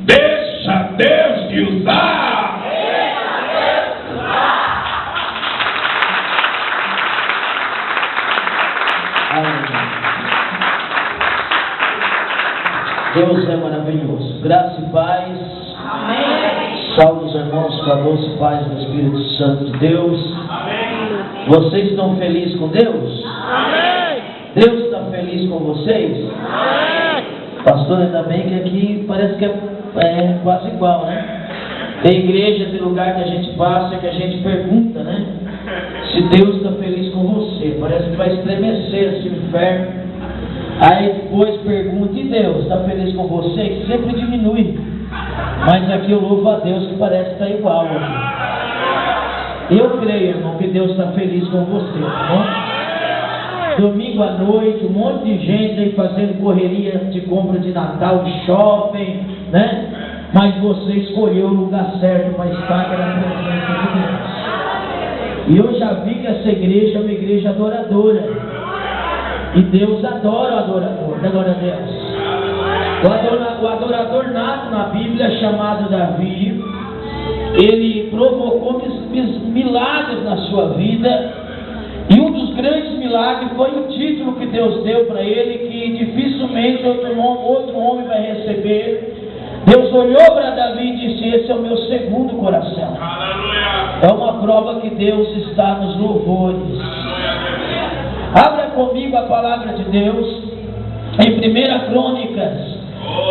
Deixa Deus te usar. Deus é maravilhoso. Graça e paz. Amém. Salve os irmãos com a doce paz do Espírito Santo de Deus. Amém. Vocês estão felizes com Deus? Amém. Deus está feliz com vocês? Amém. Pastor, ainda bem que aqui parece que é quase igual, né? Tem igreja, tem lugar que a gente passa que a gente pergunta, né? Se Deus está feliz com você. Parece que vai estremecer esse inferno. Aí depois pergunta, e Deus está feliz com você? Que sempre diminui. Mas aqui eu louvo a Deus que parece que está igual aqui. Eu creio, irmão, que Deus está feliz com você, tá bom? Domingo à noite, um monte de gente aí fazendo correria de compra de Natal, de shopping, né? Mas você escolheu o lugar certo para estar, que era a presença de Deus. E eu já vi que essa igreja é uma igreja adoradora. E Deus adora o adorador. Glória a Deus. O adorador nato na Bíblia, chamado Davi, ele provocou milagres na sua vida. E um dos grandes milagres foi o título que Deus deu para ele, que dificilmente outro homem vai receber. Deus olhou para Davi e disse: esse é o meu segundo coração. Aleluia. É uma prova que Deus está nos louvores. Abra comigo a palavra de Deus em 1 Crônicas,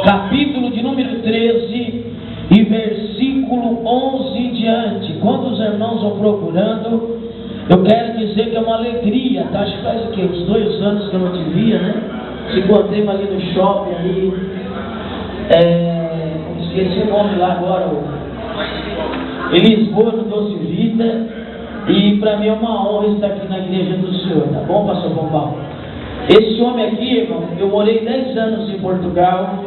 capítulo de número 13 e versículo 11 em diante. Quando os irmãos vão procurando, eu quero dizer que é uma alegria, tá? Acho que faz o quê? Uns 2 anos que eu não te via, né? Se encontrei ali no shopping ali, esqueci o nome lá agora, em Lisboa, no Doce Vida. E para mim é uma honra estar aqui na igreja do Senhor, tá bom, pastor Paulo? Esse homem aqui, irmão, eu morei 10 anos em Portugal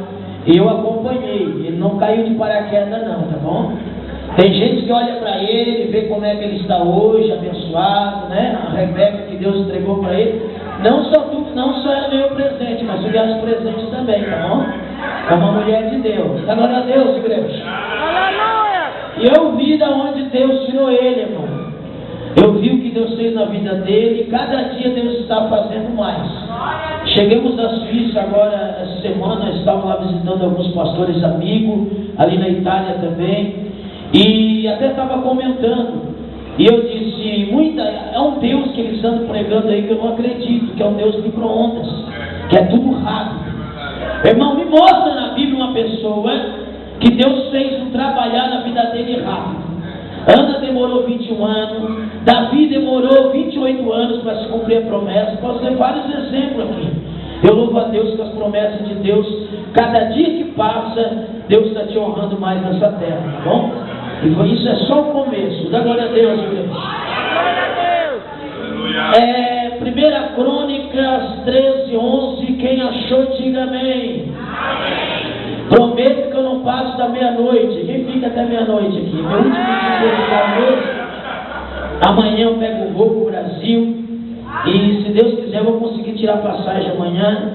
e eu acompanhei. Ele não caiu de paraquedas não, tá bom? Tem gente que olha para ele, vê como é que ele está hoje, abençoado, né? A Rebeca que Deus entregou para ele. Não só ela ganhou presente, mas eu ganhei os presentes também, tá bom? É uma mulher de Deus. Glória a Deus, igreja. Aleluia! E eu vi da onde Deus tirou ele, irmão. Eu vi o que Deus fez na vida dele e cada dia Deus está fazendo mais. Chegamos da Suíça agora, essa semana, nós estávamos lá visitando alguns pastores amigos, ali na Itália também, e até estava comentando, e eu disse, é um Deus que eles andam pregando aí que eu não acredito, que é um Deus de micro-ondas, que é tudo rápido. Irmão, me mostra na Bíblia uma pessoa que Deus fez um trabalhar na vida dele rápido. Ana demorou 21 anos, Davi demorou 28 anos para se cumprir a promessa. Posso ter vários exemplos aqui. Eu louvo a Deus com as promessas de Deus. Cada dia que passa, Deus está te honrando mais nessa terra, tá bom? E isso é só o começo. Dá glória a Deus, igreja. Glória a Deus. 1 Crônicas 13, 11. Quem achou, diga amém. Amém. Prometo que eu não passo da meia-noite. Quem fica até meia-noite aqui? Meu último dia da noite. Amanhã eu pego um voo para o Brasil. E se Deus quiser eu vou conseguir tirar passagem amanhã.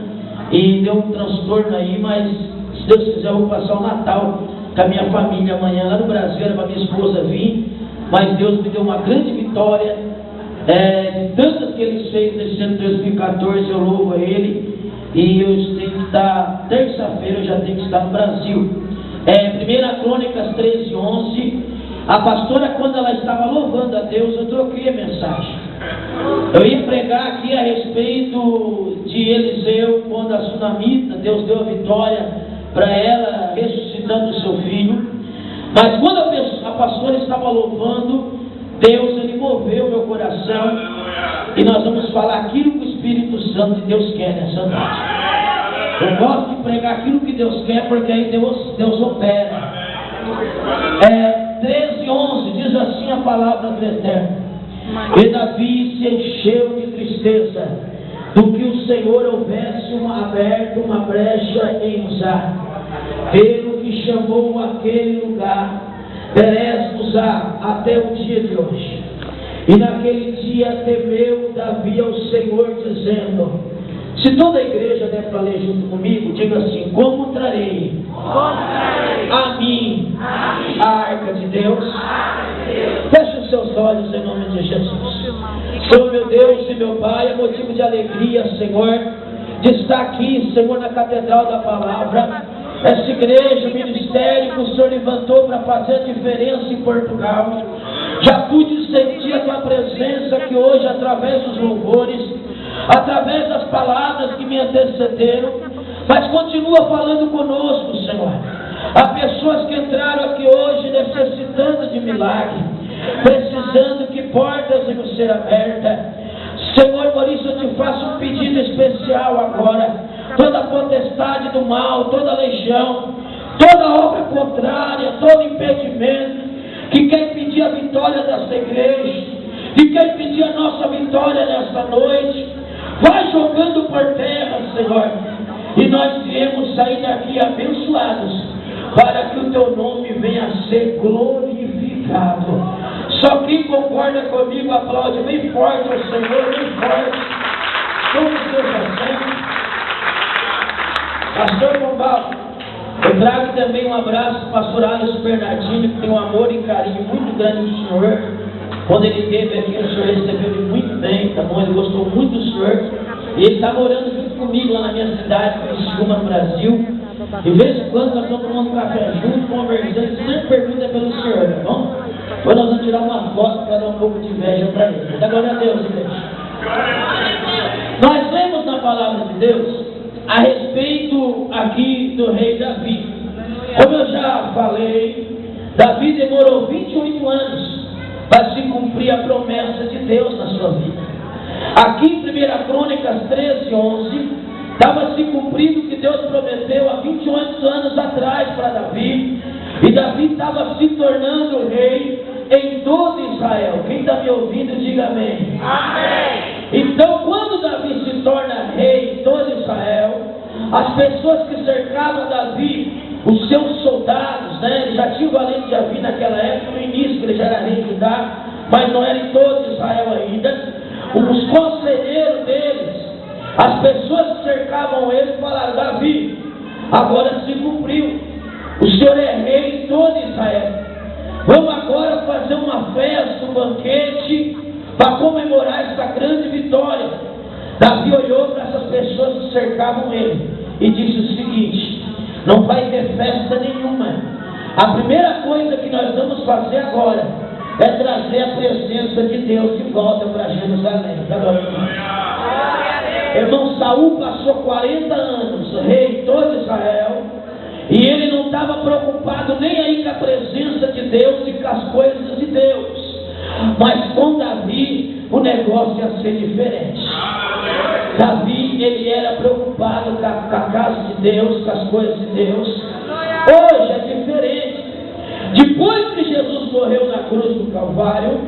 E deu um transtorno aí, mas se Deus quiser eu vou passar o Natal com a minha família amanhã lá no Brasil. Era para minha esposa vir. Mas Deus me deu uma grande vitória. De tantas que Ele fez nesse ano de 2014, eu louvo a Ele. E eu tenho que estar, terça-feira eu já tenho que estar no Brasil. 1 Crônicas 13, 11. A pastora, quando ela estava louvando a Deus, eu troquei a mensagem. Eu ia pregar aqui a respeito de Eliseu, quando a sunamita, Deus deu a vitória para ela, ressuscitando o seu filho. Mas quando a pastora estava louvando, Deus, Ele moveu meu coração. E nós vamos falar aquilo que o Espírito Santo de Deus quer nessa noite. Eu gosto de pregar aquilo que Deus quer, porque aí Deus opera. 13, 11, diz assim a palavra do Eterno. E Davi se encheu de tristeza do que o Senhor houvesse aberto uma brecha em Uzá, pelo que chamou aquele lugar Perez Uzá até o dia de hoje. E naquele dia temeu Davi ao Senhor, dizendo: se toda a igreja der para ler junto comigo, diga assim: como trarei a mim a arca de Deus. Feche os seus olhos em nome de Jesus. Senhor meu Deus e meu Pai, é motivo de alegria, Senhor, de estar aqui, Senhor, na Catedral da Palavra. Essa igreja, ministério que o Senhor levantou para fazer a diferença em Portugal. Já pude sentir a Tua presença aqui hoje através dos louvores, através das palavras que me antecederam, mas continua falando conosco, Senhor. Há pessoas que entraram aqui hoje necessitando de milagre, precisando que portas venham ser abertas. Senhor, por isso eu te faço um pedido especial agora. Toda potestade do mal, toda legião, toda obra contrária, todo impedimento que quer impedir a vitória dessa igreja, que quer impedir a nossa vitória nessa noite, vai jogando por terra, Senhor, e nós viemos sair daqui abençoados, para que o Teu nome venha a ser glorificado. Só quem concorda comigo aplaude bem forte ao Senhor, bem forte. Como seja assim. Pastor Pombal, eu trago também um abraço para o pastor Alisson Bernardino, que tem um amor e carinho muito grande do Senhor. Quando ele esteve aqui, o Senhor recebeu ele muito bem, tá bom? Ele gostou muito do Senhor. E ele está morando junto comigo lá na minha cidade, Criciúma, no Brasil. De vez em quando nós estamos tomando café junto, conversando, e sempre pergunta pelo Senhor, tá bom? Depois nós vamos tirar uma foto para dar um pouco de inveja para ele. Dá glória a Deus, igreja. Nós lemos na palavra de Deus a respeito aqui do rei Davi. Como eu já falei, Davi demorou 28 anos para se cumprir a promessa de Deus na sua vida. Aqui em 1 Crônicas 13:11, estava se cumprindo o que Deus prometeu há 28 anos atrás para Davi. E Davi estava se tornando rei em todo Israel. Quem está me ouvindo, diga amém. Amém. Então, quando Davi se torna rei em todo Israel, as pessoas que cercavam Davi, os seus soldados, né, ele já tinha o valente de Davi naquela época, no início, ele já era rei de Judá, mas não era em todo Israel ainda. Os conselheiros deles, as pessoas que cercavam ele, falaram: Davi, agora se cumpriu. O Senhor é rei em todo Israel. Vamos agora fazer uma festa, um banquete, para comemorar essa grande vitória. Davi olhou para essas pessoas que cercavam ele e disse o seguinte: não vai ter festa nenhuma. A primeira coisa que nós vamos fazer agora é trazer a presença de Deus de volta para Jerusalém. Irmão, Saul passou 40 anos rei em todo Israel, e ele não estava preocupado nem aí com a presença de Deus e com as coisas de Deus. Mas com Davi o negócio ia ser diferente. Davi, ele era preocupado com a casa de Deus, com as coisas de Deus. Hoje é diferente. Depois que Jesus morreu na cruz do Calvário,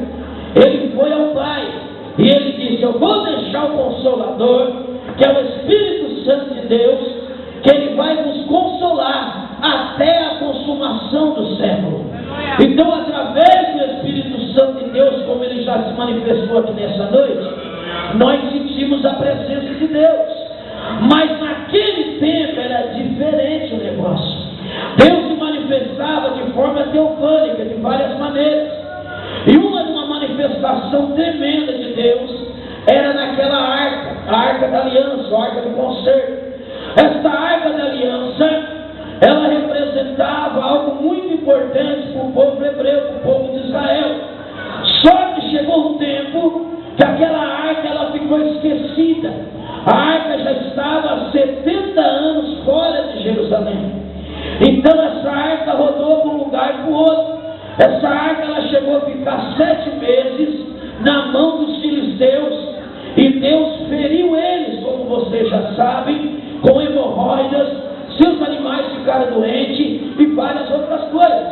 ele foi ao Pai e ele disse: eu vou deixar o Consolador, que é o Espírito Santo de Deus, que ele vai nos consolar até a consumação do século. Então, através do Espírito Santo de Deus, como ele já se manifestou aqui nessa noite, nós sentimos a presença de Deus. Mas naquele tempo era diferente o negócio. Deus se manifestava de forma teofânica, de várias maneiras. E uma manifestação tremenda de Deus era naquela arca, a arca da aliança, a arca do concerto. Esta arca da aliança, ela representava algo muito importante para o povo hebreu, para o povo de Israel. Só que chegou um tempo que aquela arca ela ficou esquecida. A arca já estava há 70 anos fora de Jerusalém. Então essa arca rodou de um lugar para o outro. Essa arca ela chegou a ficar 7 meses na mão dos filisteus. E Deus feriu eles, como vocês já sabem, com hemorroidas, seus animais ficaram doentes e várias outras coisas.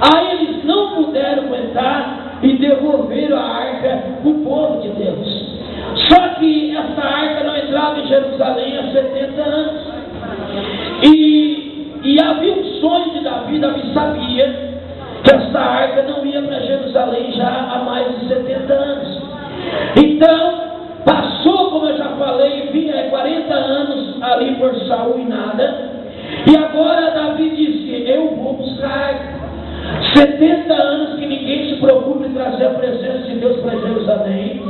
Aí eles não puderam aguentar e devolveram a arca para o povo de Deus. Só que essa arca não entrava em Jerusalém há 70 anos. E havia um sonho de Davi. Davi sabia que essa arca não ia para Jerusalém já há mais de 70 anos. Então, passou, como eu já falei, 40 anos ali por Saul e nada. E agora Davi disse: eu vou buscar 70 anos que ninguém se preocupe em trazer a presença de Deus para Jerusalém,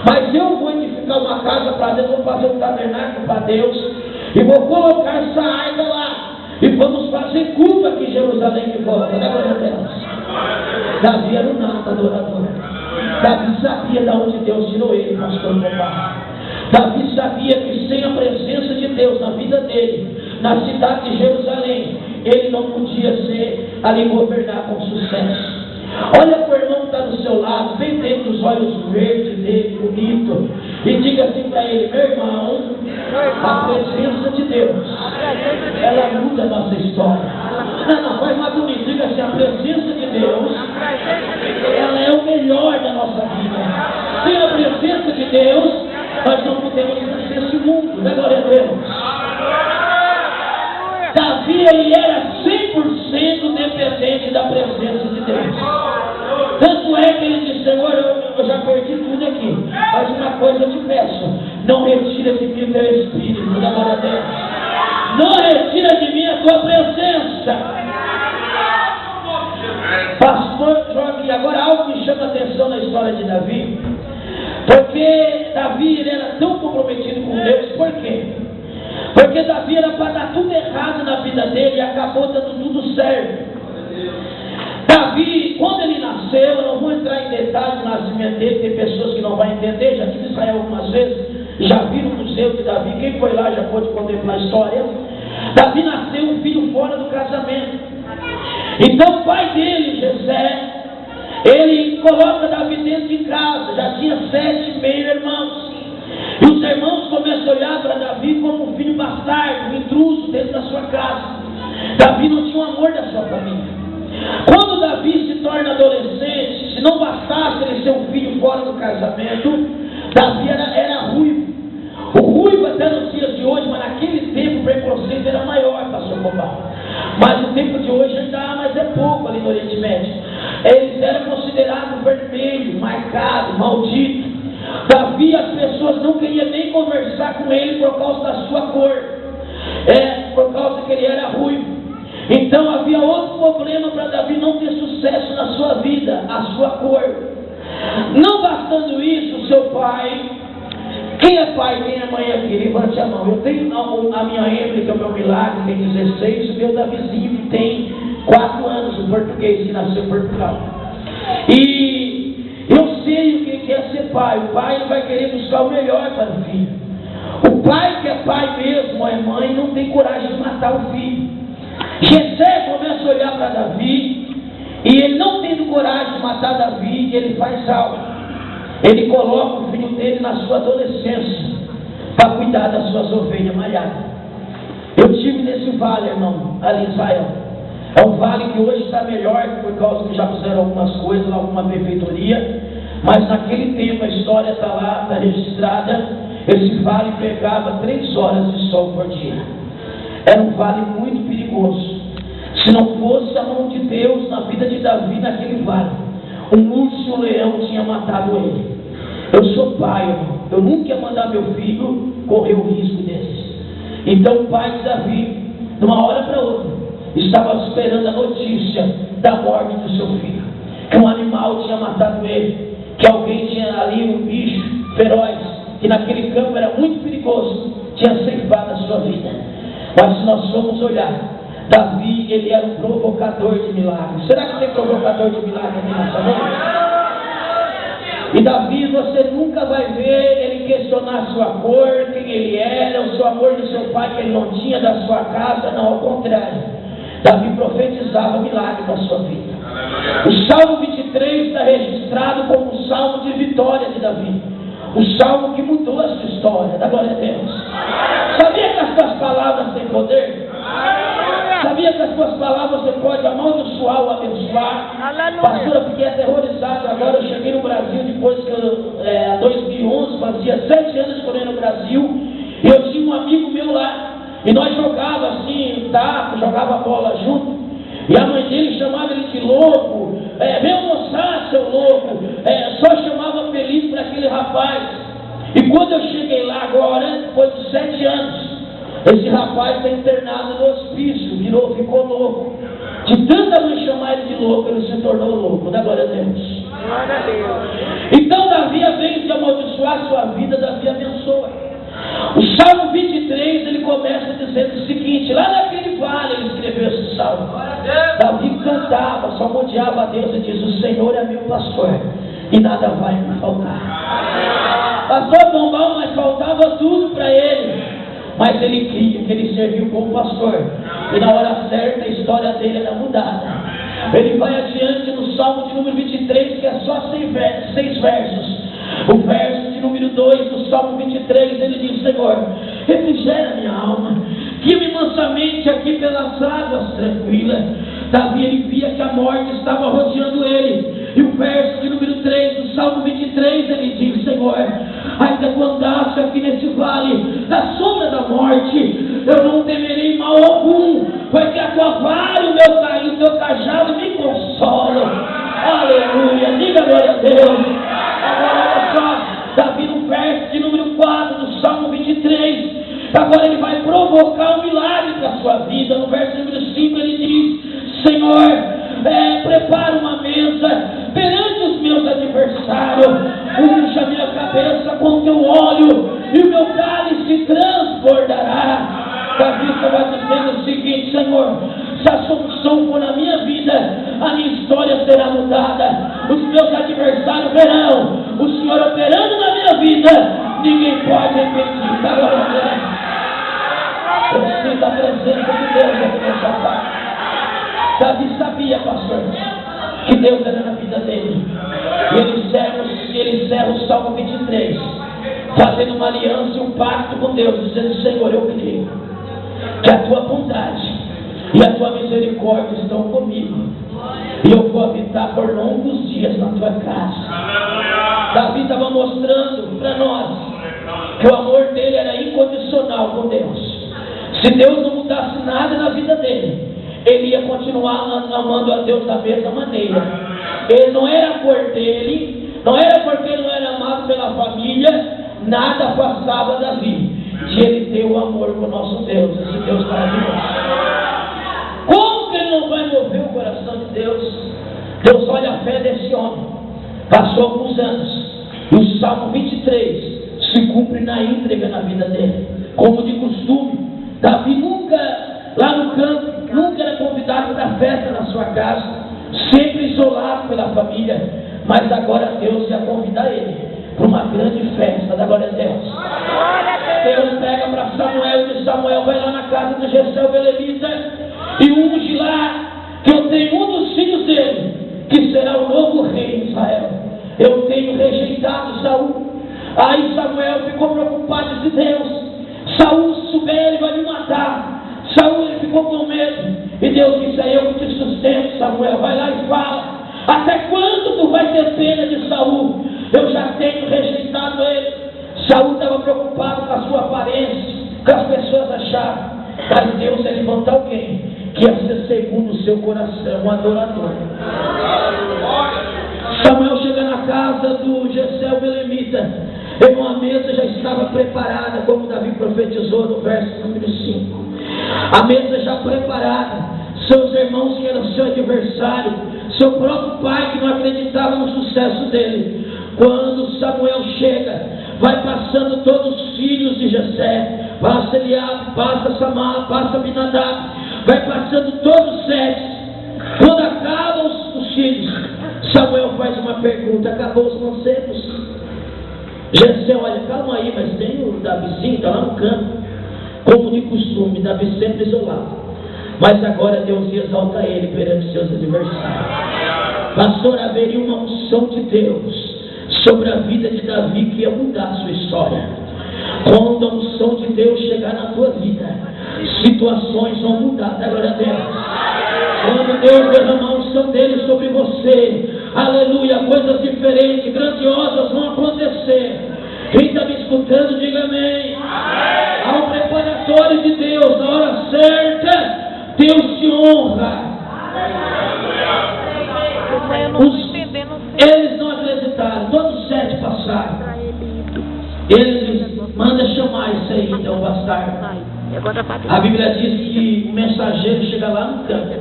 mas eu vou edificar uma casa para Deus, vou fazer um tabernáculo para Deus, e vou colocar essa arca lá, e vamos fazer culto aqui em Jerusalém de volta. Dá glória a Deus. Davi era um nato adorador. Davi sabia de onde Deus tirou ele, pastor Popar. Davi sabia que sem a presença de Deus na vida dele, na cidade de Jerusalém, ele não podia ser ali governar com sucesso. Olha para o irmão que está do seu lado, bem dentro dos olhos verdes dele, bonito, e diga assim para ele: meu irmão, a presença de Deus, ela muda a nossa história. Não, faz mais bonito, diga assim: a presença de Deus, ela é o melhor da nossa vida. Sem a presença de Deus, nós não podemos vencer esse mundo, né, glória a Deus? Davi, ele era 100% dependente da presença de Deus. Tanto é que ele disse: Senhor, eu já perdi tudo aqui, mas uma coisa eu te peço, não retira de mim o teu Espírito, da glória a Deus. Não retira de mim a tua presença. Pastor Joaquim, agora algo me chama a atenção na história de Davi, porque Davi, ele era tão comprometido com Deus. Por quê? Porque Davi era para dar tudo errado na vida dele e acabou dando tudo certo. Davi, quando ele nasceu, eu não vou entrar em detalhes do nascimento dele, tem pessoas que não vão entender, já tive em Israel algumas vezes, já viram o museu de Davi, quem foi lá já pode contemplar a história. Davi nasceu um filho fora do casamento. Então o pai dele, Jessé, ele coloca Davi dentro de casa, já tinha 7 meio-irmãos. E os irmãos começam a olhar para Davi como um filho bastardo, um intruso dentro da sua casa. Davi não tinha o amor da sua família. Quando Davi se torna adolescente, se não bastasse ele ser um filho fora do casamento, Davi era ruivo. O ruivo até nos dias de hoje, mas naquele tempo o preconceito era maior, pastor Cobal. Mas no tempo de hoje ainda há, mas é pouco ali no Oriente Médio. Eles eram considerados vermelho, marcado, maldito. Davi, as pessoas não queriam nem conversar com ele por causa da sua cor, por causa que ele era ruivo. Então havia outro problema para Davi não ter sucesso na sua vida, a sua cor. Não bastando isso, seu pai, quem é pai, quem é mãe aqui? Levante a mão. Eu tenho a minha Emily, que é o meu milagre, tem 16, o meu Davizinho, que tem 4 anos, o português, que nasceu em Portugal. E eu sei o que é ser pai. O pai, ele vai querer buscar o melhor para o filho. O pai que é pai mesmo, é mãe, não tem coragem de matar o filho. Jessé começa a olhar para Davi, e ele não tendo coragem de matar Davi, ele faz algo. Ele coloca o filho dele na sua adolescência, para cuidar das suas ovelhas malhadas. Eu estive nesse vale, irmão, ali em Israel. É um vale que hoje está melhor, por causa que já fizeram algumas coisas, alguma benfeitoria, mas naquele tempo a história está lá, está registrada. Esse vale pegava 3 horas de sol por dia. Era um vale muito perigoso. Se não fosse a mão de Deus na vida de Davi naquele vale, um urso e um leão tinha matado ele. Eu sou pai, irmão. Eu nunca ia mandar meu filho correr o risco desse. Então o pai de Davi, de uma hora para outra, estava esperando a notícia da morte do seu filho. Que um animal tinha matado ele, que alguém tinha ali um bicho feroz, que naquele campo era muito perigoso, tinha ceifado a sua vida. Mas se nós formos olhar, Davi, ele era um provocador de milagres. Será que tem provocador de milagres aqui nessa noite? E Davi, você nunca vai ver ele questionar sua cor, quem ele era, o seu amor do seu pai que ele não tinha, da sua casa. Não, ao contrário. Davi profetizava milagres na sua vida. O Salmo 23 está registrado como um salmo de vitória de Davi. O salmo que mudou a sua história. Da glória a Deus. Sabia que as suas palavras têm poder? Sabia que as suas palavras você pode amaldiçoar ou abençoar? Pastor, eu fiquei aterrorizado. Agora eu cheguei no Brasil depois que em 2011, fazia 7 anos que eu no Brasil, e eu tinha um amigo meu lá, e nós jogávamos assim, taco, jogava bola junto, e a mãe dele chamava ele de louco, vem almoçar, seu louco, só chamava feliz para aquele rapaz. E quando eu cheguei lá agora, depois de 7 anos, esse Esse rapaz está internado no hospício, ficou louco. De tanta mãe chamar ele de louco, ele se tornou louco. Dá glória a Deus. Glória a Deus. Então Davi, a vez de amaldiçoar a sua vida, Davi abençoa. O Salmo 23, ele começa dizendo o seguinte: lá naquele vale ele escreveu esse salmo. Davi cantava, salmodiava a Deus e diz: o Senhor é meu pastor e nada vai me faltar. Pastor Pombal, mas faltava tudo para ele. Mas ele cria que ele serviu como pastor, e na hora certa a história dele era mudada. Ele vai adiante no Salmo de número 23, que é só 6 versos. O verso de número 2 do Salmo 23, ele diz: Senhor, refrigera minha alma, guia-me mansamente aqui pelas águas tranquilas. Davi, ele via que a morte estava rodeando ele. E o verso de número 3 do Salmo 23, ele diz: Senhor, ainda que andasse aqui nesse vale da sombra da morte, eu não temerei mal algum, porque a tua vara e o teu cajado me consolam. Aleluia, diga glória a Deus. Agora olha só, Davi no verso de número 4 do Salmo 23, agora ele vai provocar um milagre para a sua vida. No verso número 5 ele diz: Senhor, prepara uma mesa perante os meus adversários, unja minha cabeça com teu óleo e o meu cálice transbordará. Davi estava dizendo o seguinte: Senhor, se a solução for na minha vida, a minha história será mudada, os meus adversários verão o Senhor operando na minha vida, ninguém pode impedir. Agora eu sinto a presença de Deus aqui nessa parte. Davi sabia, pastor, que Deus era na vida dele. E ele encerra o Salmo 23, fazendo uma aliança e um pacto com Deus, dizendo: Senhor, eu creio que a tua bondade e a tua misericórdia estão comigo, e eu vou habitar por longos dias na tua casa. Davi estava mostrando para nós que o amor dele era incondicional com Deus. Se Deus não mudasse nada na vida dele, ele ia continuar amando a Deus da mesma maneira. Ele não era por dele, não era porque ele não era amado pela família, nada afastava Davi de ele ter o amor com o nosso Deus, esse Deus maravilhoso. Como que ele não vai mover o coração de Deus? Deus olha a fé desse homem. Passou alguns anos e o Salmo 23 se cumpre na íntegra na vida dele. Como de costume, Davi nunca, lá no campo, nunca era convidado para festa na sua casa, sempre isolado pela família. Mas agora Deus ia convidar ele para uma grande festa. Da glória a Deus. Deus pega para Samuel e diz: Samuel, vai lá na casa de Jessé belemita e unge lá, que eu tenho um dos filhos dele que será o novo rei de Israel. Eu tenho rejeitado Saul. Aí Samuel ficou preocupado e disse: Deus, Saul, se souber, ele vai me matar. Saul, ele ficou com medo. E Deus disse: é eu que te sustento, Samuel. Vai lá e fala: até quando tu vai ter pena de Saul? Eu já tenho rejeitado ele. Saul estava preocupado com a sua aparência, com as pessoas achavam. Mas Deus ia levantar alguém que ia ser segundo o seu coração, um adorador. Samuel chega na casa do Jessé belemita, e uma mesa já estava preparada, como Davi profetizou no verso número 5. A mesa já preparada, seus irmãos que eram seu adversário, seu próprio pai que não acreditava no sucesso dele. Quando Samuel chega, vai passando todos os filhos de Jessé, passa Eliabe, passa Samar, passa Abinadab, vai passando todos os 7. Quando acabam os filhos, Samuel faz uma pergunta: acabou os mancebos? Jessé olha: calma aí, mas tem o Davizinho, está lá no campo. Como de costume, Davi sempre isolado. Mas agora Deus exalta ele perante seus adversários. Pastor, haveria uma unção de Deus sobre a vida de Davi que ia mudar a sua história. Quando a unção de Deus chegar na tua vida, situações vão mudar. Da glória a Deus. Quando Deus derramar a unção dele sobre você, aleluia, coisas diferentes, grandiosas vão acontecer. Quem está me escutando, diga amém. Há um preparatório de Deus. Na hora certa, Deus te honra. Eles não acreditaram. Todos os 7 passaram. Ele diz: manda chamar isso aí, então, bastardo. A Bíblia diz que o mensageiro chega lá no campo,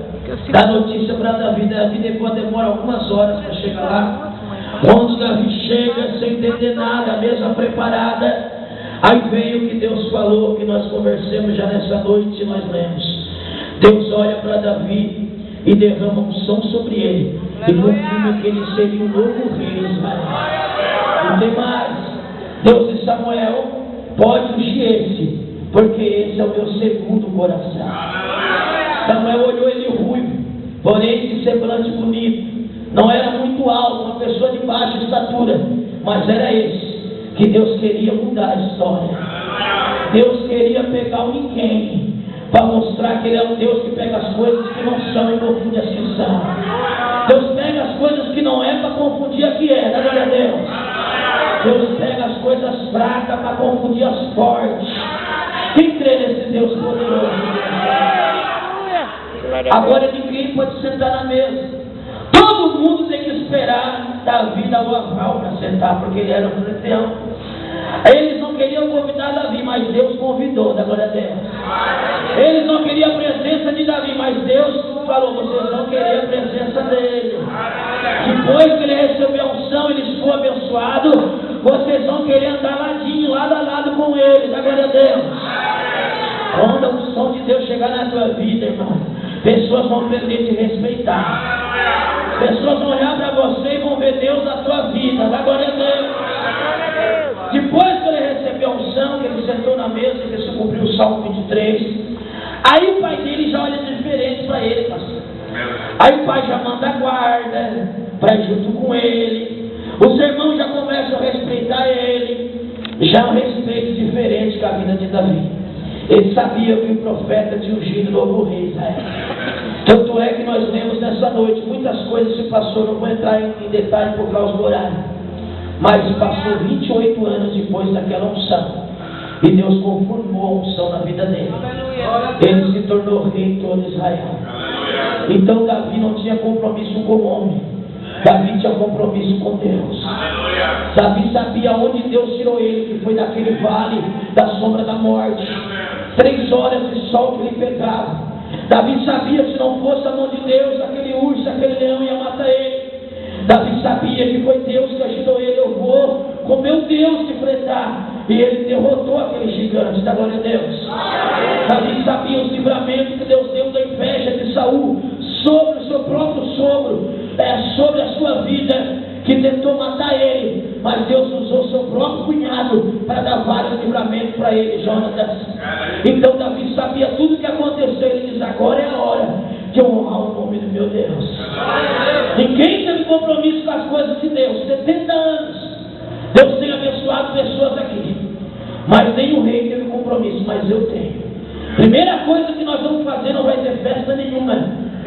dá notícia para Davi. Davi depois demora algumas horas para chegar lá. Quando Davi chega sem entender nada, a mesa preparada, aí vem o que Deus falou, que nós conversemos já nessa noite e nós lemos. Deus olha para Davi e derrama unção sobre ele e confirma que ele seria o novo rei de Israel. Não tem mais. Deus disse: Samuel, pode ungir esse, porque esse é o meu segundo coração. Samuel olhou ele ruivo, porém de semblante bonito. Não era muito alto, uma pessoa de baixa estatura, mas era esse que Deus queria mudar a história. Deus queria pegar o ninguém para mostrar que Ele é um Deus que pega as coisas que não são e confunde as que são. Deus pega as coisas que não é para confundir a que é. Dá glória a Deus. Deus pega as coisas fracas para confundir as fortes. Quem crê nesse Deus poderoso? Agora ninguém pode sentar na mesa. Todo mundo tem que esperar Davi dar o aval para sentar, porque ele era um ancião. Eles não queriam convidar Davi, mas Deus convidou. Da glória a Deus. Eles não queriam a presença de Davi, mas Deus falou: vocês vão querer a presença dele. Depois que ele recebeu a unção, ele foi abençoado, vocês vão querer andar ladinho, lado a lado com ele. Da glória a Deus. Quando a unção de Deus chegar na tua vida, irmão, pessoas vão aprender a te respeitar. Pessoas vão olhar para você e vão ver Deus na tua vida. Da glória a Deus. Depois que ele recebeu a unção, que ele sentou na mesa, que se cumpriu o Salmo 23, aí o pai dele já olha diferente para ele, pastor. Aí o pai já manda a guarda para ir junto com ele. Os irmãos já começam a respeitar ele. Já um respeito diferente com a vida de Davi. Ele sabia que o profeta tinha ungido o novo rei Israel. Tanto é que nós lemos nessa noite, muitas coisas se passou, não vou entrar em detalhe por causa do horário, mas passou 28 anos depois daquela unção, e Deus conformou a unção na vida dele. Ele se tornou rei em todo Israel. Então Davi não tinha compromisso com o homem, Davi tinha compromisso com Deus. Davi sabia onde Deus tirou ele, que foi daquele vale da sombra da morte, 3 horas de sol que ele pegava. Davi sabia, se não fosse a mão de Deus, aquele urso, aquele leão ia matar ele. Davi sabia que foi Deus que ajudou ele. Eu vou com meu Deus te enfrentar. E ele derrotou aquele gigante. Da glória a Deus. Davi sabia os livramentos que Deus deu da inveja de Saul sobre o seu próprio sogro, sobre a sua vida, que tentou matar ele, mas Deus usou seu próprio cunhado para dar vários livramentos para ele, Jonatas. Então Davi sabia tudo o que aconteceu. Ele diz: agora é a hora de eu honrar o nome do meu Deus. Ninguém teve compromisso com as coisas de Deus. 70 anos Deus tem abençoado pessoas aqui, mas nenhum rei teve compromisso, mas eu tenho. Primeira coisa que nós vamos fazer, não vai ter festa nenhuma,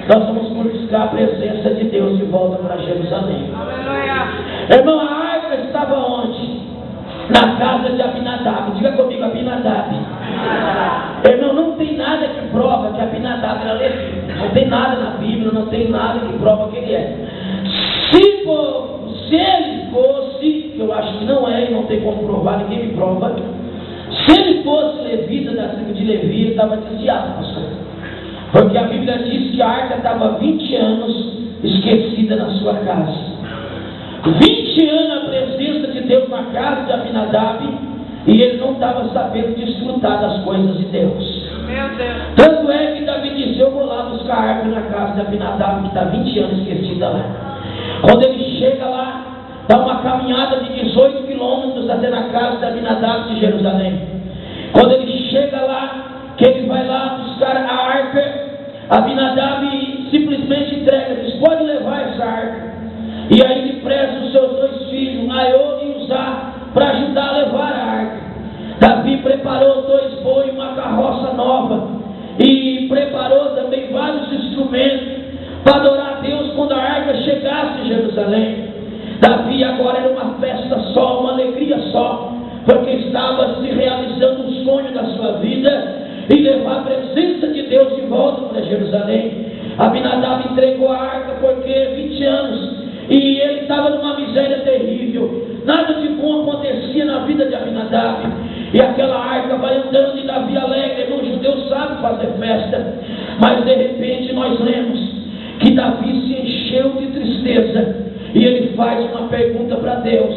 nós vamos buscar a presença de Deus de volta para Jerusalém. Irmão, a arca estava onde? Na casa de Abinadab. Diga comigo, Abinadab. Irmão, não tem nada que prova que Abinadab era levita. Não tem nada na Bíblia, não tem nada que prova que ele é. Se ele fosse, que eu acho que não é, e não tem como provar, ninguém me prova. Se ele fosse levita da tribo de Levi, ele estava desviado, pastor. Porque a Bíblia diz que a arca estava 20 anos esquecida na sua casa. 20 anos a presença de Deus na casa de Abinadab, e ele não estava sabendo desfrutar das coisas de Deus. Meu Deus. Tanto é que Davi disse: eu vou lá buscar a arca na casa de Abinadab, que está 20 anos esquecida lá. Quando ele chega lá, dá uma caminhada de 18 quilômetros até na casa de Abinadab de Jerusalém. Quando ele chega lá, que ele vai lá buscar a arca, Abinadab simplesmente entrega, diz: pode levar essa arca. E aí ele presta os seus 2 filhos, Aiô e Uzá, para ajudar a levar a arca. Davi preparou 2 bois, uma carroça nova, e preparou também vários instrumentos para adorar a Deus quando a arca chegasse em Jerusalém. Davi agora era uma festa só, uma alegria só, porque estava se realizando um sonho da sua vida, e levar a presença de Deus de volta para Jerusalém. Abinadab entregou a arca porque 20 anos, e ele estava numa miséria terrível, nada de bom acontecia na vida de Abinadab, e aquela arca vai andando, e Davi alegre, irmão, fazer festa. Mas de repente nós lemos que Davi se encheu de tristeza e ele faz uma pergunta para Deus: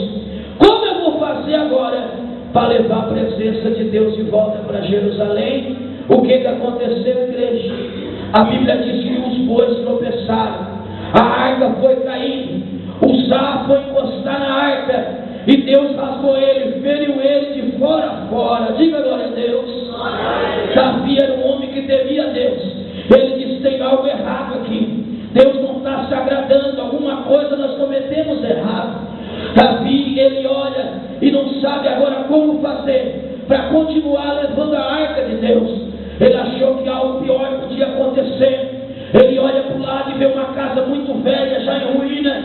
como eu vou fazer agora para levar a presença de Deus de volta para Jerusalém? O que aconteceu, igreja? A Bíblia diz que os bois tropeçaram, a arca foi caindo, Uzá foi encostar na arca e Deus rasgou ele, feriu ele de fora a fora. Diga glória a Deus. Davi era um homem que temia a Deus. Ele disse: tem algo errado aqui, Deus não está se agradando, alguma coisa nós cometemos errado. Davi, ele olha e não sabe agora como fazer para continuar levando a arca de Deus. Ele achou que algo pior podia acontecer. Ele olha para o lado e vê uma casa muito velha, já em ruína,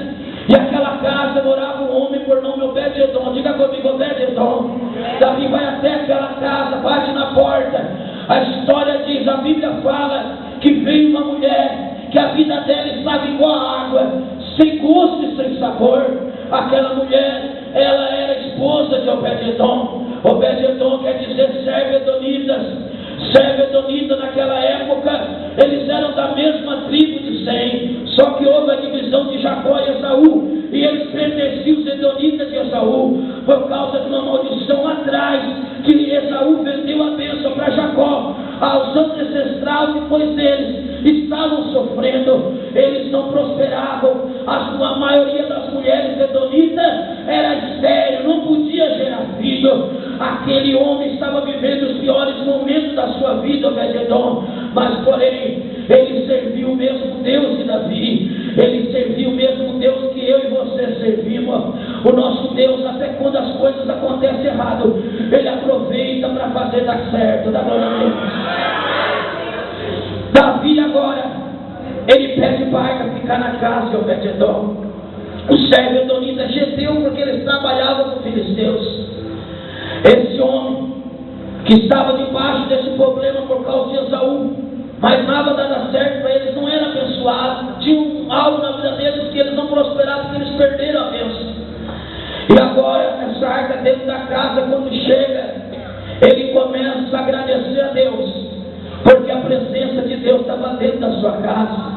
e aquela casa morava um homem por nome Obed-edom. Diga comigo, Obed-edom. Davi vai até aquela casa, bate na porta. A história diz, a Bíblia fala que veio uma mulher, que a vida dela estava igual a água, sem gosto e sem sabor. Aquela mulher, ela era esposa de Obed-edom. Obed-edom quer dizer servo-edonitas. Servo-edonita naquela época, eles eram da mesma tribo de Sem, só que houve a divisão de Jacó e Esaú, e eles pertenciam os edonitas de Esaú, por causa de uma maldição lá atrás, que Esaú vendeu a bênção para Jacó. Aos ancestrais depois deles estavam sofrendo, eles não prosperavam. A maioria das mulheres edonitas era estéril, não podia gerar filho. Aquele homem estava vivendo os piores momentos da sua vida, Obed-edom, mas porém ele serviu o mesmo Deus de Davi, ele serviu o mesmo Deus que eu e você servimos. O nosso Deus, até quando as coisas acontecem errado, ele aproveita para fazer dar certo. Dá glória a Deus. Davi agora, ele pede para a arca ficar na casa de Obed-edom. O servo edonita Geteu, porque eles trabalhavam com filisteus. Esse homem que estava debaixo desse problema por causa de Esaú, mas nada dava certo para eles, não era abençoado, tinha algo na vida deles que eles não prosperavam, porque eles perderam a bênção. E agora, essa arca dentro da casa, quando chega, ele começa a agradecer a Deus, porque a presença de Deus estava dentro da sua casa.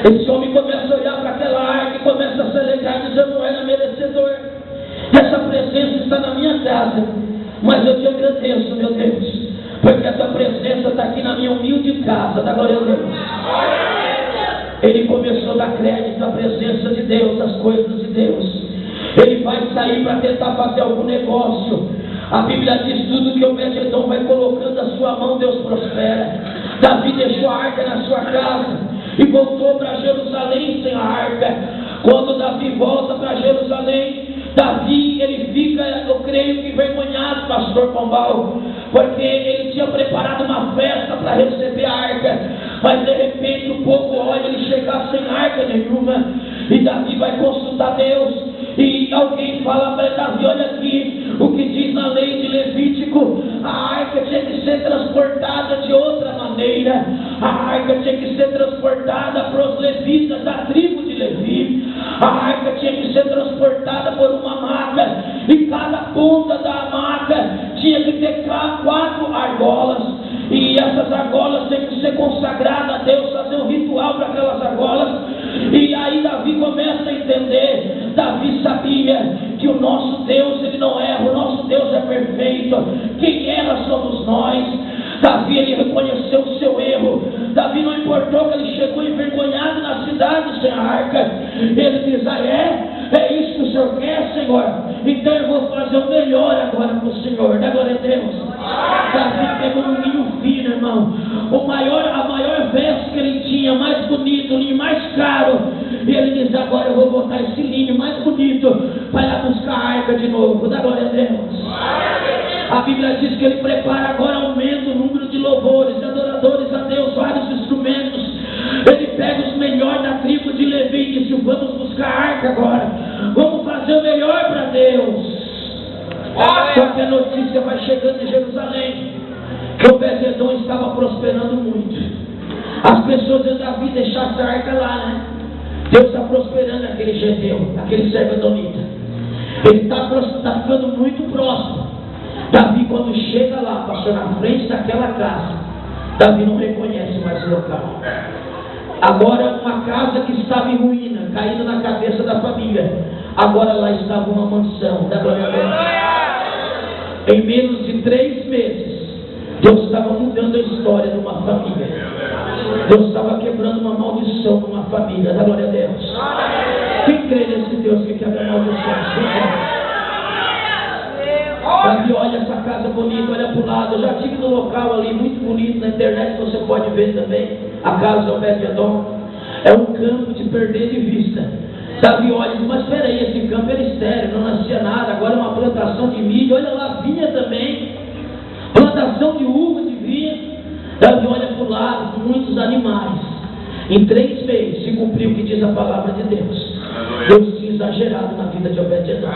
Esse homem começa a olhar para aquela arca e começa a se alegrar, dizendo: não era merecedor, essa presença está na minha casa, mas eu te agradeço, meu Deus, porque essa presença está aqui na minha humilde casa. Da glória a Deus. Ele começou a dar crédito à presença de Deus, às coisas de Deus. Ele vai sair para tentar fazer algum negócio. A Bíblia diz: tudo que Obed-edom vai colocando a sua mão, Deus prospera. Davi deixou a arca na sua casa e voltou para Jerusalém sem a arca. Quando Davi volta para Jerusalém, Davi, ele fica, eu creio que envergonhado, pastor Pombal, porque ele tinha preparado uma festa para receber a arca, mas de repente o povo olha ele chegar sem arca nenhuma, e Davi vai consultar Deus, e alguém fala para Davi: olha aqui, o que diz na lei de Levítico, a arca tinha que ser transportada de outra maneira, a arca tinha que ser transportada para os levitas da tribo de Levi, a arca tinha que ser transportada por uma maca, e cada ponta da maca tinha que ter 4 argolas, e essas argolas tinham que ser consagradas a Deus, fazer um ritual para aquelas argolas. E aí Davi começa a entender. Davi sabia que o nosso Deus, ele não erra, o nosso Deus é perfeito, quem erra somos nós. Davi, ele reconheceu o seu erro. Davi não importou que ele chegou envergonhado na cidade sem a arca. Ele diz: é isso que o Senhor quer, Senhor? Então eu vou fazer o melhor agora para o Senhor. Dá glória a Deus. Davi pegou um linho fino, irmão, a maior veste que ele tinha, mais bonito, o linho mais caro, e ele diz: agora eu vou botar esse linho mais bonito para ir buscar a arca de novo. Dá glória a Deus. A Bíblia diz que ele prepara agora, aumenta o número de louvores, adoradores a Deus, vários instrumentos. Ele pega os melhores da tribo de Levi e diz: vamos buscar a arca agora, vamos fazer o melhor para Deus. Só que a notícia vai chegando em Jerusalém que Obed-edom estava prosperando muito. As pessoas de Davi deixaram a arca lá, né? Deus está prosperando aquele Geteu, aquele servo edomita. Ele está ficando muito próximo. Davi, quando chega lá, passou na frente daquela casa, Davi não reconhece mais o local. Agora uma casa que estava em ruína, caindo na cabeça da família, agora lá estava uma mansão. Da glória a Deus. Em menos de 3 meses, Deus estava mudando a história de uma família. Deus estava quebrando uma maldição numa família. Da glória a Deus. Quem crê nesse Deus que quebra maldições? Davi olha essa casa bonita, olha para o lado. Eu já estive no local ali, muito bonito, na internet você pode ver também. A casa de Obed-Edom. É um campo de perder de vista. Davi olha e diz, mas espera aí, esse campo era estéril, não nascia nada. Agora é uma plantação de milho, olha lá, vinha também. Plantação de uva, de vinha. Davi olha para o lado, com muitos animais. Em 3 meses se cumpriu o que diz a palavra de Deus. Deus tinha exagerado na vida de Obed-Edom.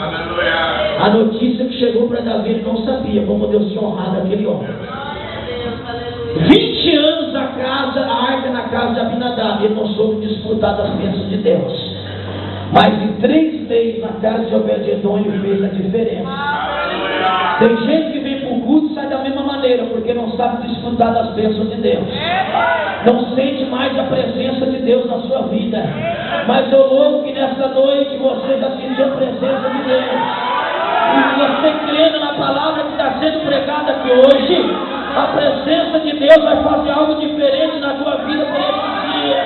A notícia que chegou para Davi, ele não sabia como Deus tinha honrado aquele homem. 20 anos a arca na casa de Abinadab, ele não soube desfrutar das bênçãos de Deus. Mas em 3 meses na casa de Obed-Edom ele fez a diferença. Tem gente que vem para o culto e sai da mesma maneira, porque não sabe desfrutar das bênçãos de Deus. Não sente mais a presença de Deus na sua vida. Mas eu louvo que nessa noite você já sentiu a presença de Deus. E você crendo na palavra que está sendo pregada aqui hoje, a presença de Deus vai fazer algo diferente na tua vida por esse dia.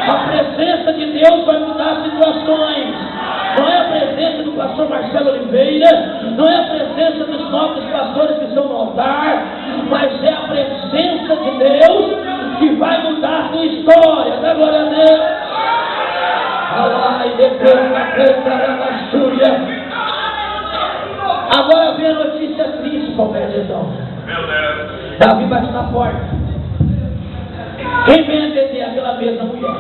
A presença de Deus vai mudar situações. Não é a presença do pastor Marcelo Oliveira, não é a presença dos novos pastores que estão no altar, mas é a presença de Deus que vai mudar a tua história. Dá glória a Deus. Agora vem a notícia triste para Obed-Edom. Davi bate na porta. Quem vem atender aquela mesma mulher?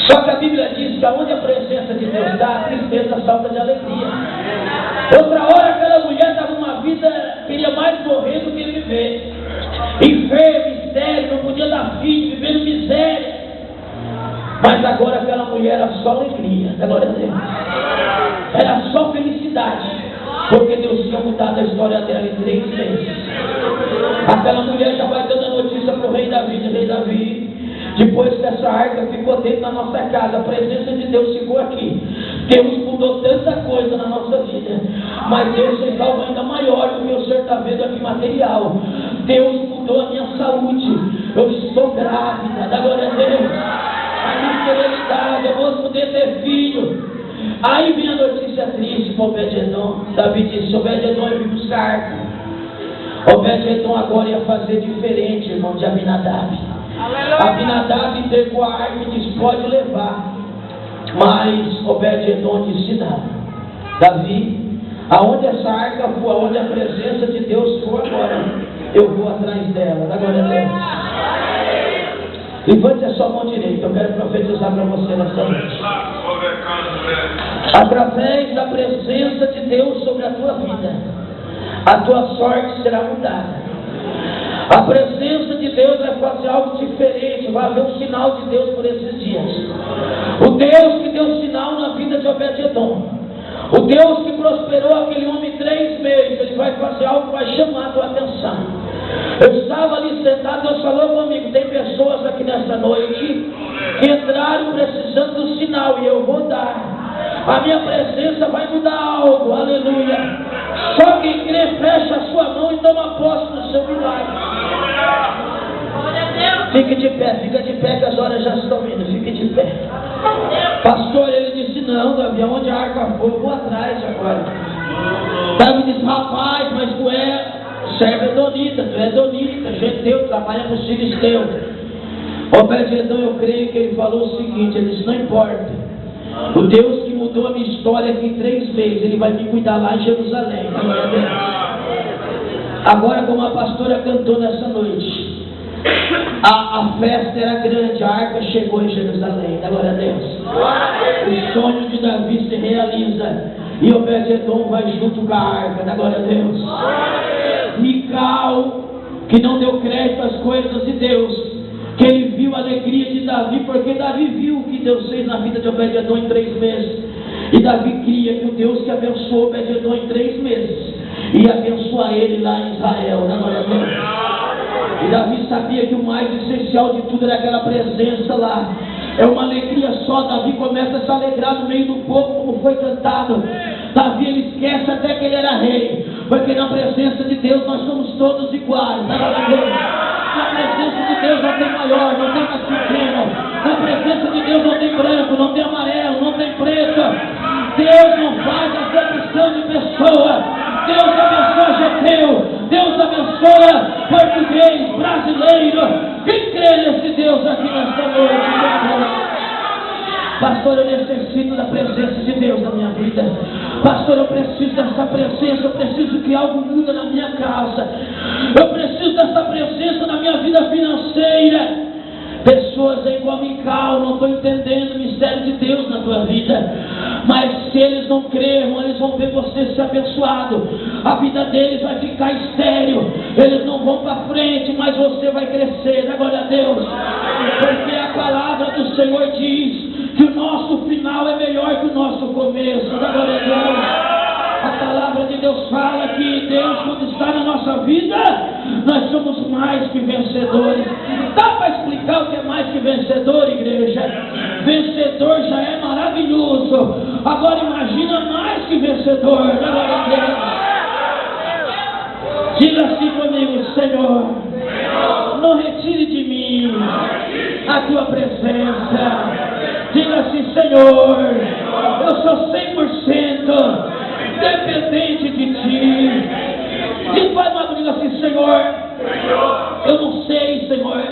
Só que a Bíblia diz que onde a presença de Deus está, a tristeza salta de alegria. Outra hora aquela mulher estava numa vida, queria mais morrer do que viver. Enferma, estéril, não podia dar filho, vivendo miséria. Mas agora aquela mulher era só alegria. Glória a Deus. Era só felicidade. Porque Deus tinha mudado a história dela em 3 meses. Aquela mulher já vai dando a notícia para o rei Davi. Rei Davi, depois que essa arca ficou dentro da nossa casa, a presença de Deus ficou aqui. Deus mudou tanta coisa na nossa vida. Mas Deus fez algo ainda maior do que o senhor está vendo aqui material. Deus mudou a minha saúde. Eu estou grávida. Da glória a Deus. A minha esterilidade, eu vou poder ter filho. Aí vem a notícia triste para Obed-Edom. Davi disse, Obed-Edom, eu vim buscar a arca. Obed-Edom agora ia fazer diferente, irmão de Abinadab. Abinadab entregou a arca e disse, pode levar. Mas Obed-Edom disse, não. Davi, aonde essa arca for, aonde a presença de Deus for agora, eu vou atrás dela. Da glória a Deus. Levante a sua mão direita, eu quero profetizar para você nessa noite. Através da presença de Deus sobre a tua vida, a tua sorte será mudada. A presença de Deus vai fazer algo diferente, vai haver um sinal de Deus por esses dias. O Deus que deu sinal na vida de Obed-Edom, o Deus que prosperou aquele homem 3 meses, ele vai fazer algo que vai chamar a tua atenção. Eu estava ali sentado, Deus falou comigo, tem pessoas aqui nessa noite que entraram precisando do sinal e eu vou dar. A minha presença vai mudar algo, aleluia. Só quem crê fecha a sua mão e toma posse do seu milagre. Fique de pé que as horas já estão indo, fique de pé. Pastor, ele disse, não, Davi, onde a arca for, eu vou atrás agora. Davi disse, rapaz, mas tu serve edonita, tu é edonita, geteu, trabalha com os filisteus. Obed-Edom, eu creio que ele falou o seguinte, ele disse, não importa. O Deus que mudou a minha história aqui em 3 meses, ele vai me cuidar lá em Jerusalém. Agora, como a pastora cantou nessa noite, a festa era grande, a arca chegou em Jerusalém. Glória a Deus. O sonho de Davi se realiza e Obed-Edom vai junto com a arca. Glória a Deus. Mical, que não deu crédito às coisas de Deus, que ele viu a alegria de Davi, porque Davi viu o que Deus fez na vida de Obed-Edom em 3 meses. E Davi cria que o Deus que abençoou Obed-Edom em 3 meses ia abençoar ele lá em Israel. Glória a Deus. E Davi sabia que o mais essencial de tudo era aquela presença lá. É uma alegria só. Davi começa a se alegrar no meio do povo, como foi cantado. Davi, ele esquece até que ele era rei, porque na presença de Deus nós somos todos iguais. Na presença de Deus não tem maior, não tem mais pequeno. Na presença de Deus não tem branco, não tem amarelo, não tem preto. Deus não faz acepção de pessoa. Deus abençoa Geteu, Deus abençoa português, brasileiro. Quem crê nesse Deus aqui nesta noite? Pastor, eu necessito da presença de Deus na minha vida. Pastor, eu preciso dessa presença. Eu preciso que algo mude na minha casa. Eu preciso dessa presença na minha vida financeira. Pessoas aí igual Mical não estão entendendo o mistério de Deus na tua vida. Mas se eles não crerem, eles vão ver você ser abençoado. A vida deles vai ficar estéril. Eles não vão para frente, mas você vai crescer. Dá glória a Deus. Porque a palavra do Senhor diz que o nosso final é melhor que o nosso começo. Dá glória a Deus. A palavra de Deus fala que Deus, quando está na nossa vida, nós somos mais que vencedores. Dá para explicar o que é mais que vencedor, igreja? Vencedor já é maravilhoso. Agora imagina mais que vencedor. Dá glória a Deus. Diga assim comigo: Senhor, não retire de mim a tua presença. Diga assim: Senhor, eu sou 100% dependente de ti. E vai lá, diga assim: Senhor, eu não sei, Senhor,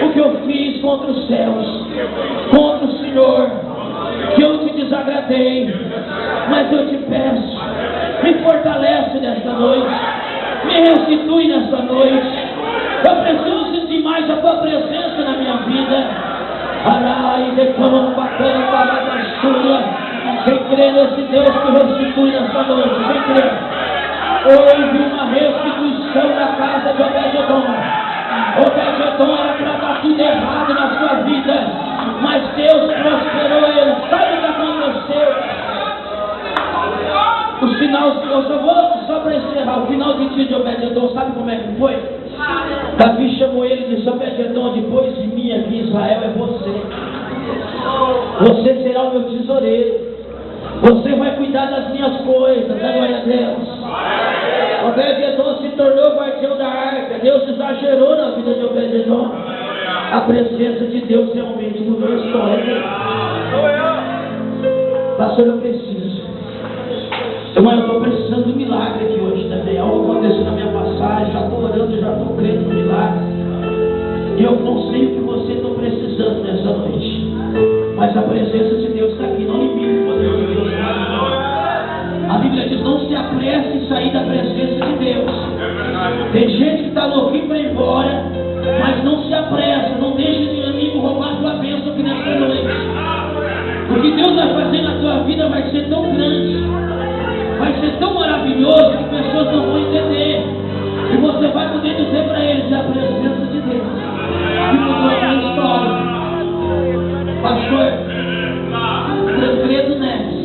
o que eu fiz contra os céus, contra o Senhor, que eu te desagradei, mas eu te peço, me fortalece nesta noite, me restitui nesta noite. Eu preciso sentir mais a tua presença na minha vida. Arai, declama, bacana, para a sua. Quem crê nesse Deus que restitui nessa noite? Quem crê? Houve uma restituição na casa de Obed-edom. Obed-edom era para dar tudo errado na sua vida, mas Deus prosperou ele. Sabe o que aconteceu? O final, eu só vou só para encerrar, o final de dia de Obed-edom, sabe como é que foi? Davi chamou ele e disse: Obed-edom, depois de mim aqui em Israel é você. Você será o meu tesoureiro. Você vai cuidar das minhas coisas. Glória a Deus. Obed-edom se tornou guardião da arca. Deus exagerou na vida de Obed-edom. A presença de Deus realmente mudou a história. Pastor, eu preciso. Irmão, eu estou precisando de um milagre aqui hoje também. Algo aconteceu na minha passagem. Já estou orando, já estou crendo no milagre. E eu não sei o que você está precisando nessa noite. Mas a presença de Deus está aqui. Não limite o poder de Deus. A Bíblia diz: não se apresse em sair da presença de Deus. Tem gente que está louquinho para ir embora, mas não se apressa. Não deixe o inimigo roubar a tua bênção aqui nessa noite. O que Deus vai fazer na tua vida vai ser tão grande, vai ser tão maravilhoso, que pessoas não vão entender. E você vai poder dizer para eles: é a presença de Deus que mudou a minha história. Pastor Tancredo Neves,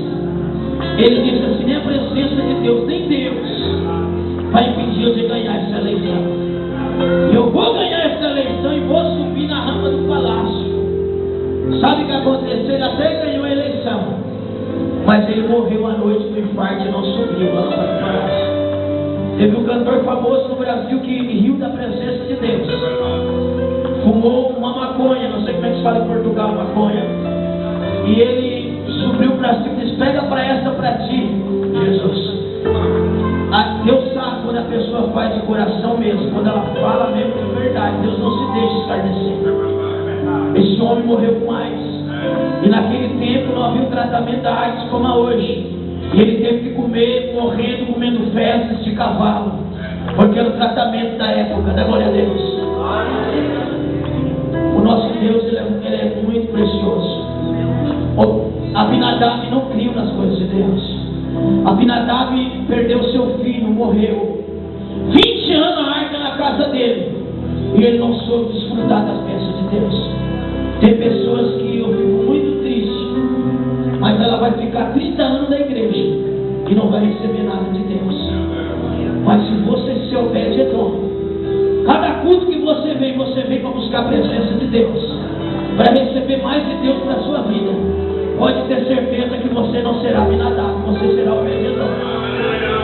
ele disse assim: nem a presença de Deus, nem Deus vai impedir eu de ganhar essa eleição. Eu vou ganhar essa eleição e vou subir na rampa do palácio. Sabe o que aconteceu? Ele até ganhou a eleição, mas ele morreu à noite do infarto e não subiu na rampa do palácio. Teve um cantor famoso no Brasil que riu da presença de Deus. Fumou uma maconha, não sei como é que se fala em Portugal, maconha. E ele subiu para cima e disse: pega para essa para ti, Jesus. Deus sabe quando a pessoa faz de coração mesmo, quando ela fala mesmo de verdade. Deus não se deixa escarnecer. Esse homem morreu com AIDS. E naquele tempo não havia um tratamento da AIDS como há hoje. E ele teve que comer, morrendo, comendo fezes de cavalo, porque era o tratamento da época. Da glória a Deus. O nosso Deus, ele é muito precioso. Abinadab não criou nas coisas de Deus. Abinadab perdeu seu filho, morreu. 20 anos a arca na casa dele, e ele não soube desfrutar das bênçãos de Deus. Tem pessoas que eu fico muito triste, mas ela vai ficar 30 anos na igreja e não vai receber nada de Deus. Mas se você se Obed-edom, cada culto que você vem para buscar a presença de Deus, para receber mais de Deus para a sua vida, pode ter certeza que você não será Aminadab, você será o vencedor.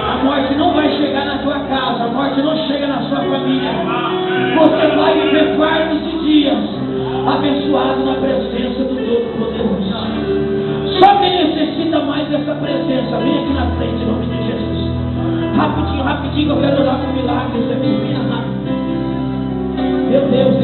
A morte não vai chegar na tua casa, a morte não chega na sua família. Você vai viver fardos de dias abençoado na presença do Todo-Poderoso. Só quem necessita mais dessa presença, vem aqui na frente em nome de Jesus. Rapidinho, eu quero orar com milagres aqui. Meu Deus,